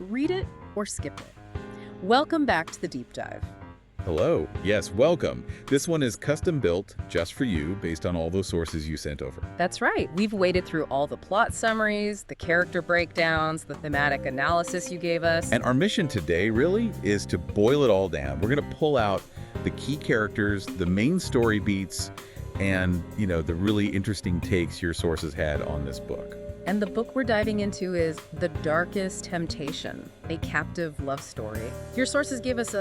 read it or skip it. Welcome back to the deep dive. Hello. Yes, welcome. This one is custom built just for you based on all those sources you sent over. That's right. We've waded through all the plot summaries, the character breakdowns, the thematic analysis you gave us. And our mission today really is to boil it all down. We're going to pull out the key characters, the main story beats, and, the really interesting takes your sources had on this book. And the book we're diving into is The Darkest Temptation, a captive love story. Your sources gave us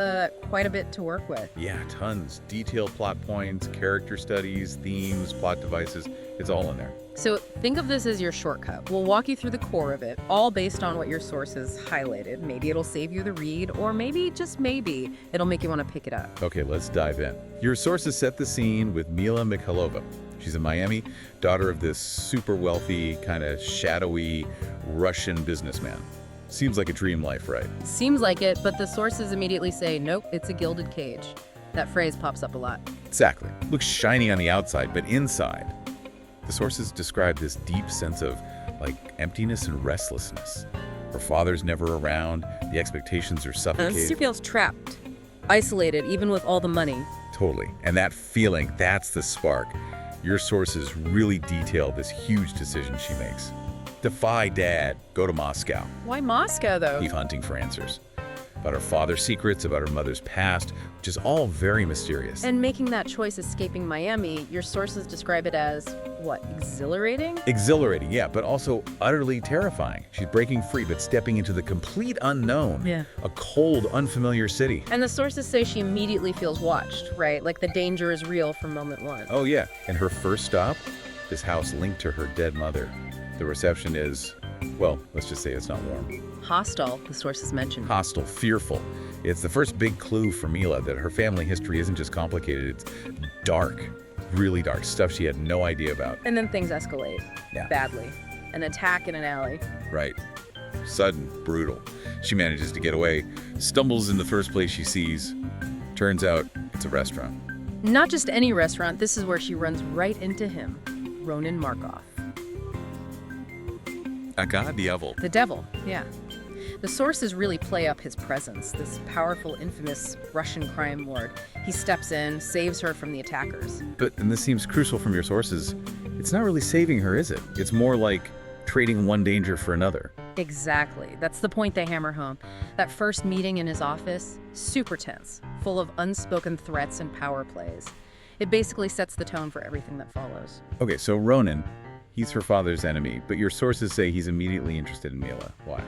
quite a bit to work with. Yeah, tons. Detailed plot points, character studies, themes, plot devices. It's all in there. So think of this as your shortcut. We'll walk you through the core of it, all based on what your sources highlighted. Maybe it'll save you the read, or maybe, just maybe, it'll make you want to pick it up. Okay, let's dive in. Your sources set the scene with Mila Mikhailova. She's in Miami, daughter of this super wealthy, kind of shadowy Russian businessman. Seems like a dream life, right? Seems like it, but the sources immediately say, nope, it's a gilded cage. That phrase pops up a lot. Exactly. Looks shiny on the outside, but inside, the sources describe this deep sense of, emptiness and restlessness. Her father's never around, the expectations are suffocating. She feels trapped, isolated, even with all the money. Totally. And that feeling, that's the spark. Your sources really detail this huge decision she makes. Defy dad, go to Moscow. Why Moscow, though? Keep hunting for answers. About her father's secrets, about her mother's past, which is all very mysterious. And making that choice escaping Miami, your sources describe it as, what, exhilarating? Exhilarating, yeah, but also utterly terrifying. She's breaking free, but stepping into the complete unknown. Yeah. A cold, unfamiliar city. And the sources say she immediately feels watched, right? Like the danger is real from moment one. Oh, yeah. And her first stop? This house linked to her dead mother. The reception is, let's just say it's not warm. Hostile, the sources mentioned. Hostile, fearful. It's the first big clue for Mila that her family history isn't just complicated, it's dark, really dark, stuff she had no idea about. And then things escalate. Yeah. Badly. An attack in an alley. Right. Sudden, brutal. She manages to get away, stumbles in the first place she sees. Turns out it's a restaurant. Not just any restaurant, this is where she runs right into him, Ronan Markov. Aka Diavol. The devil, yeah. The sources really play up his presence, this powerful, infamous Russian crime lord. He steps in, saves her from the attackers. And this seems crucial from your sources, it's not really saving her, is it? It's more like trading one danger for another. Exactly. That's the point they hammer home. That first meeting in his office, super tense, full of unspoken threats and power plays. It basically sets the tone for everything that follows. Okay, so Ronan, he's her father's enemy, but your sources say he's immediately interested in Mila. Why?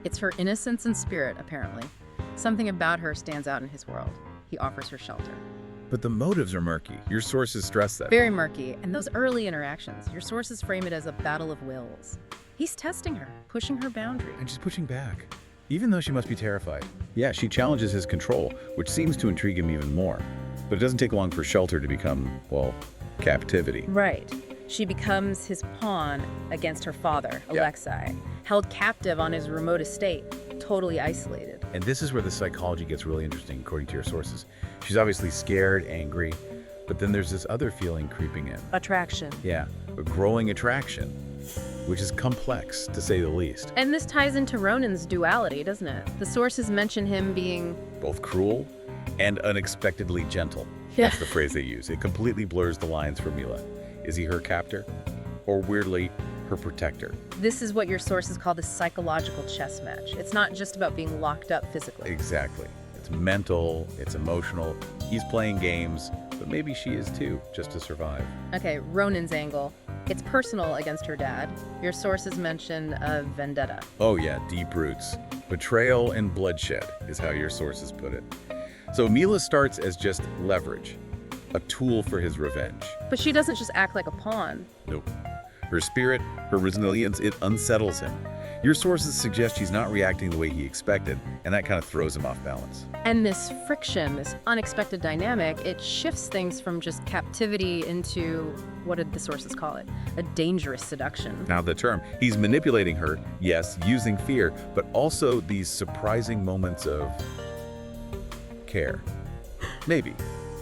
It's her innocence and spirit, apparently. Something about her stands out in his world. He offers her shelter. But the motives are murky. Your sources stress that. Very murky. And those early interactions, your sources frame it as a battle of wills. He's testing her, pushing her boundary. And she's pushing back, even though she must be terrified. Yeah, she challenges his control, which seems to intrigue him even more. But it doesn't take long for shelter to become, captivity. Right. She becomes his pawn against her father, Yeah. Alexei, held captive on his remote estate, totally isolated. And this is where the psychology gets really interesting, according to your sources. She's obviously scared, angry, but then there's this other feeling creeping in. Attraction. Yeah, a growing attraction, which is complex, to say the least. And this ties into Ronan's duality, doesn't it? The sources mention him being... Both cruel and unexpectedly gentle. Yeah. That's the phrase they use. It completely blurs the lines for Mila. Is he her captor? Or weirdly, her protector? This is what your sources call the psychological chess match. It's not just about being locked up physically. Exactly. It's mental, it's emotional. He's playing games, but maybe she is too, just to survive. Okay, Ronan's angle. It's personal against her dad. Your sources mention a vendetta. Oh yeah, deep roots. Betrayal and bloodshed is how your sources put it. So Mila starts as just leverage, a tool for his revenge. But she doesn't just act like a pawn. Nope. Her spirit, her resilience, it unsettles him. Your sources suggest she's not reacting the way he expected, and that kind of throws him off balance. And this friction, this unexpected dynamic, it shifts things from just captivity into, what did the sources call it? A dangerous seduction. Now the term, he's manipulating her, yes, using fear, but also these surprising moments of care. Maybe.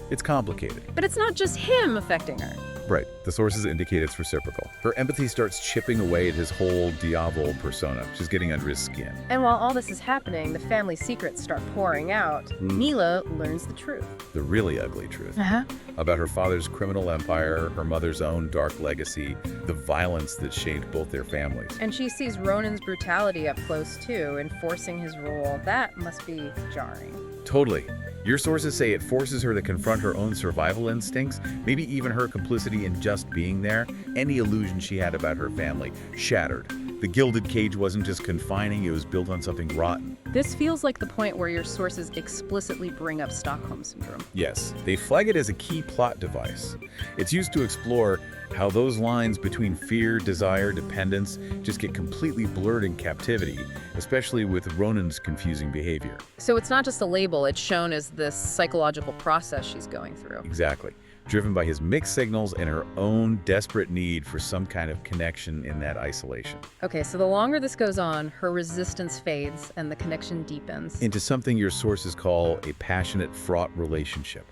It's complicated. But it's not just him affecting her. Right. The sources indicate it's reciprocal. Her empathy starts chipping away at his whole diavol persona. She's getting under his skin. And while all this is happening, the family secrets start pouring out. Mila learns the truth. The really ugly truth. Uh-huh. About her father's criminal empire, her mother's own dark legacy, the violence that shaped both their families. And she sees Ronan's brutality up close too, enforcing his rule. That must be jarring. Totally. Your sources say it forces her to confront her own survival instincts, maybe even her complicity in just being there. Any illusion she had about her family shattered. The gilded cage wasn't just confining, it was built on something rotten. This feels like the point where your sources explicitly bring up Stockholm Syndrome. Yes, they flag it as a key plot device. It's used to explore how those lines between fear, desire, dependence just get completely blurred in captivity, especially with Ronan's confusing behavior. So it's not just a label, it's shown as this psychological process she's going through. Exactly. Driven by his mixed signals and her own desperate need for some kind of connection in that isolation. Okay, so the longer this goes on, her resistance fades and the connection deepens. Into something your sources call a passionate, fraught relationship.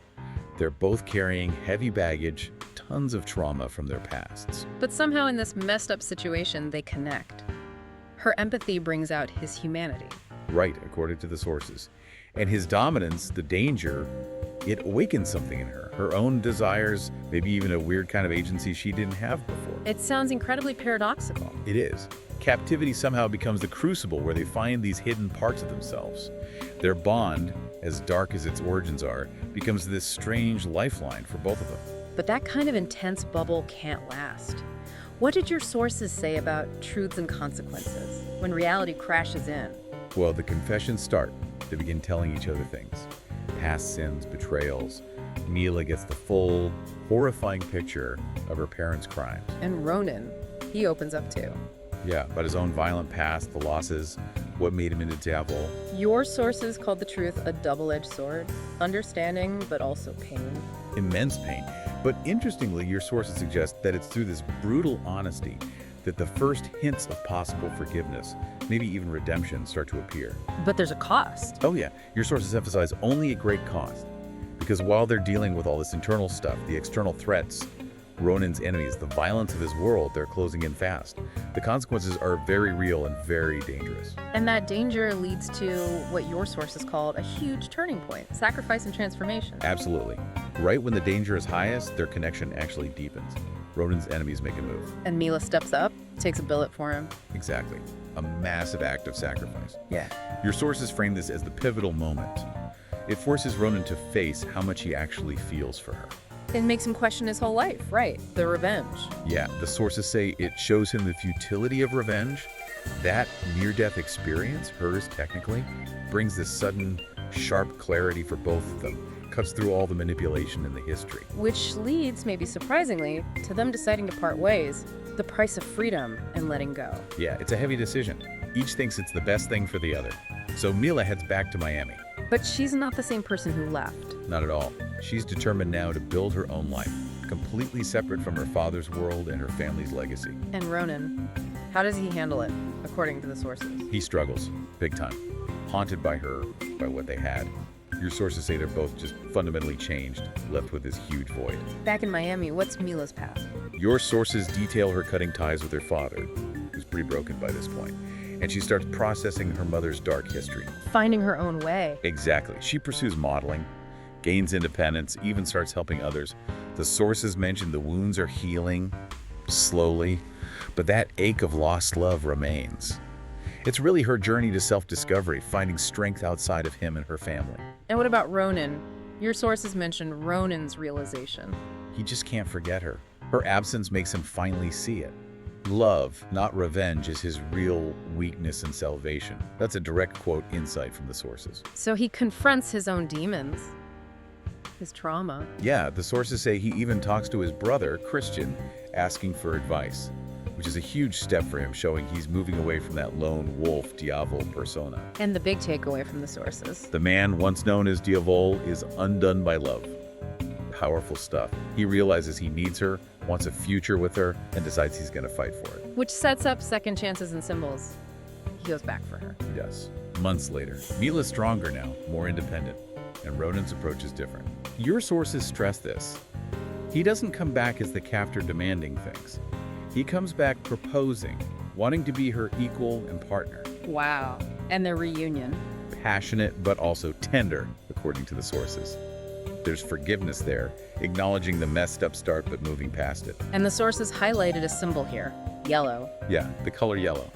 They're both carrying heavy baggage, tons of trauma from their pasts. But somehow in this messed up situation, they connect. Her empathy brings out his humanity. Right, according to the sources. And his dominance, the danger, it awakens something in her. Her own desires, maybe even a weird kind of agency she didn't have before. It sounds incredibly paradoxical. It is. Captivity somehow becomes the crucible where they find these hidden parts of themselves. Their bond, as dark as its origins are, becomes this strange lifeline for both of them. But that kind of intense bubble can't last. What did your sources say about truths and consequences when reality crashes in? Well, the confessions start. They begin telling each other things. Past sins, betrayals. Mila gets the full, horrifying picture of her parents' crimes. And Ronan, he opens up too. Yeah, about his own violent past, the losses, what made him into devil. Your sources called the truth a double-edged sword, understanding but also pain. Immense pain. But interestingly, your sources suggest that it's through this brutal honesty that the first hints of possible forgiveness, maybe even redemption, start to appear. But there's a cost. Oh yeah, your sources emphasize only at great cost. Because while they're dealing with all this internal stuff, the external threats, Ronan's enemies, the violence of his world, they're closing in fast. The consequences are very real and very dangerous. And that danger leads to what your sources called a huge turning point, sacrifice and transformation. Absolutely. Right when the danger is highest, their connection actually deepens. Ronan's enemies make a move. And Mila steps up, takes a billet for him. Exactly. A massive act of sacrifice. Yeah. Your sources frame this as the pivotal moment. It forces Ronan to face how much he actually feels for her. It makes him question his whole life, right? The revenge. Yeah, the sources say it shows him the futility of revenge. That near-death experience, hers technically, brings this sudden, sharp clarity for both of them. Cuts through all the manipulation in the history. Which leads, maybe surprisingly, to them deciding to part ways. The price of freedom and letting go. Yeah, it's a heavy decision. Each thinks it's the best thing for the other. So Mila heads back to Miami. But she's not the same person who left. Not at all. She's determined now to build her own life, completely separate from her father's world and her family's legacy. And Ronan, how does he handle it, according to the sources? He struggles, big time. Haunted by her, by what they had. Your sources say they're both just fundamentally changed, left with this huge void. Back in Miami, what's Mila's past? Your sources detail her cutting ties with her father, who's pretty broken by this point, and she starts processing her mother's dark history. Finding her own way. Exactly. She pursues modeling, gains independence, even starts helping others. The sources mention the wounds are healing, slowly, but that ache of lost love remains. It's really her journey to self-discovery, finding strength outside of him and her family. And what about Ronan? Your sources mention Ronan's realization. He just can't forget her. Her absence makes him finally see it. Love, not revenge, is his real weakness and salvation. That's a direct quote insight from the sources. So he confronts his own demons, his trauma. Yeah, the sources say he even talks to his brother, Christian, asking for advice, which is a huge step for him, showing he's moving away from that lone wolf, Diavol persona. And the big takeaway from the sources. The man, once known as Diavol, is undone by love. Powerful stuff. He realizes he needs her, wants a future with her, and decides he's going to fight for it. Which sets up second chances and symbols. He goes back for her. He does. Months later, Mila's stronger now, more independent, and Ronan's approach is different. Your sources stress this. He doesn't come back as the captor demanding things. He comes back proposing, wanting to be her equal and partner. Wow. And their reunion. Passionate, but also tender, according to the sources. There's forgiveness there, acknowledging the messed up start but moving past it. And the sources highlighted a symbol here, yellow. Yeah, the color yellow,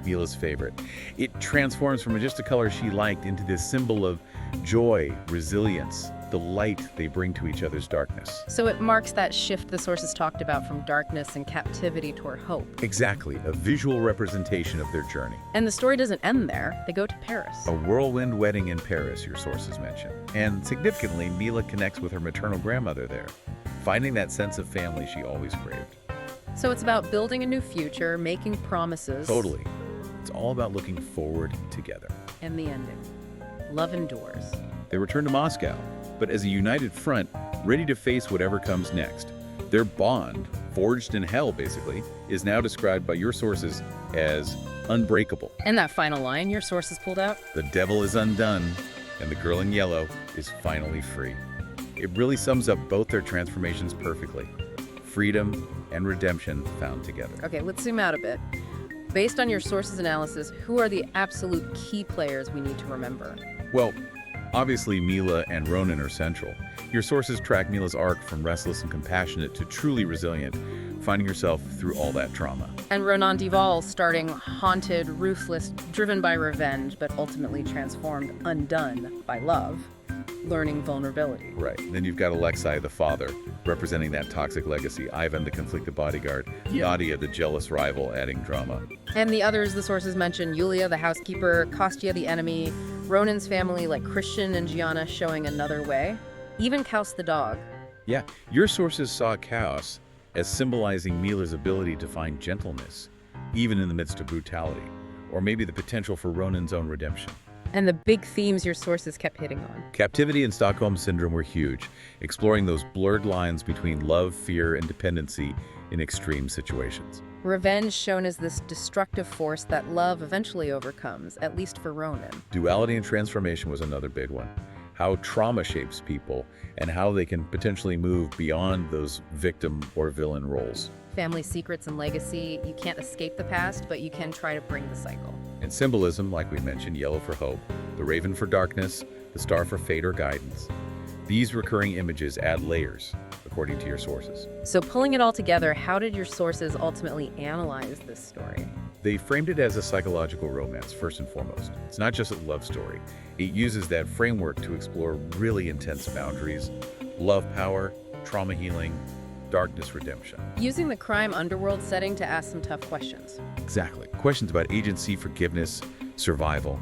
Mila's favorite. It transforms from just a color she liked into this symbol of joy, resilience, the light they bring to each other's darkness. So it marks that shift the sources talked about from darkness and captivity toward hope. Exactly, a visual representation of their journey. And the story doesn't end there. They go to Paris. A whirlwind wedding in Paris, your sources mention. And significantly, Mila connects with her maternal grandmother there, finding that sense of family she always craved. So it's about building a new future, making promises. Totally. It's all about looking forward together. And the ending. Love endures. They return to Moscow, but as a united front, ready to face whatever comes next. Their bond, forged in hell basically, is now described by your sources as unbreakable. And that final line your sources pulled out? The devil is undone, and the girl in yellow is finally free. It really sums up both their transformations perfectly. Freedom and redemption found together. Okay, let's zoom out a bit. Based on your sources' analysis, who are the absolute key players we need to remember? Well, obviously Mila and Ronan are central. Your sources track Mila's arc from restless and compassionate to truly resilient, finding herself through all that trauma. And Ronan Duval starting haunted, ruthless, driven by revenge, but ultimately transformed, undone by love, learning vulnerability. Right. Then you've got Alexei, the father, representing that toxic legacy. Ivan, the conflicted bodyguard. Nadia, the jealous rival, adding drama. And the others the sources mention, Yulia, the housekeeper, Kostya, the enemy, Ronan's family like Christian and Gianna showing another way, even Kaus the dog. Yeah, your sources saw chaos as symbolizing Mila's ability to find gentleness, even in the midst of brutality, or maybe the potential for Ronan's own redemption. And the big themes your sources kept hitting on. Captivity and Stockholm Syndrome were huge, exploring those blurred lines between love, fear, and dependency in extreme situations. Revenge shown as this destructive force that love eventually overcomes, at least for Ronan. Duality and transformation was another big one. How trauma shapes people and how they can potentially move beyond those victim or villain roles. Family secrets and legacy, you can't escape the past, but you can try to break the cycle. And symbolism, like we mentioned, yellow for hope, the raven for darkness, the star for fate or guidance. These recurring images add layers, according to your sources. So pulling it all together, how did your sources ultimately analyze this story? They framed it as a psychological romance, first and foremost. It's not just a love story. It uses that framework to explore really intense boundaries, love power, trauma healing, darkness redemption. Using the crime underworld setting to ask some tough questions. Exactly. Questions about agency, forgiveness, survival.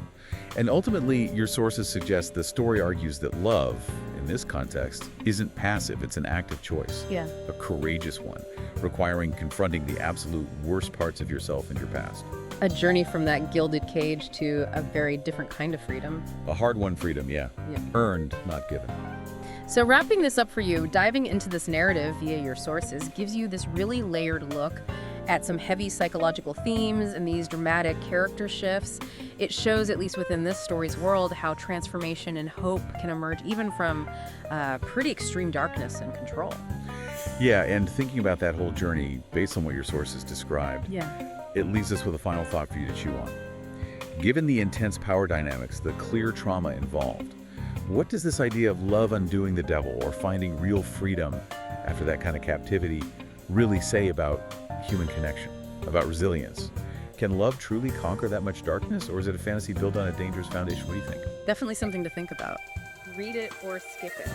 And ultimately, your sources suggest the story argues that love, in this context, isn't passive, it's an active choice. Yeah. A courageous one, requiring confronting the absolute worst parts of yourself and your past. A journey from that gilded cage to a very different kind of freedom. A hard-won freedom, yeah. Earned, not given. So wrapping this up for you, diving into this narrative via your sources gives you this really layered look at some heavy psychological themes and these dramatic character shifts. It shows, at least within this story's world, how transformation and hope can emerge even from pretty extreme darkness and control. Yeah, and thinking about that whole journey, based on what your sources described, it leaves us with a final thought for you to chew on. Given the intense power dynamics, the clear trauma involved, what does this idea of love undoing the devil or finding real freedom after that kind of captivity really say about human connection, about resilience? Can love truly conquer that much darkness, or is it a fantasy built on a dangerous foundation? What do you think? Definitely something to think about. Read it or skip it.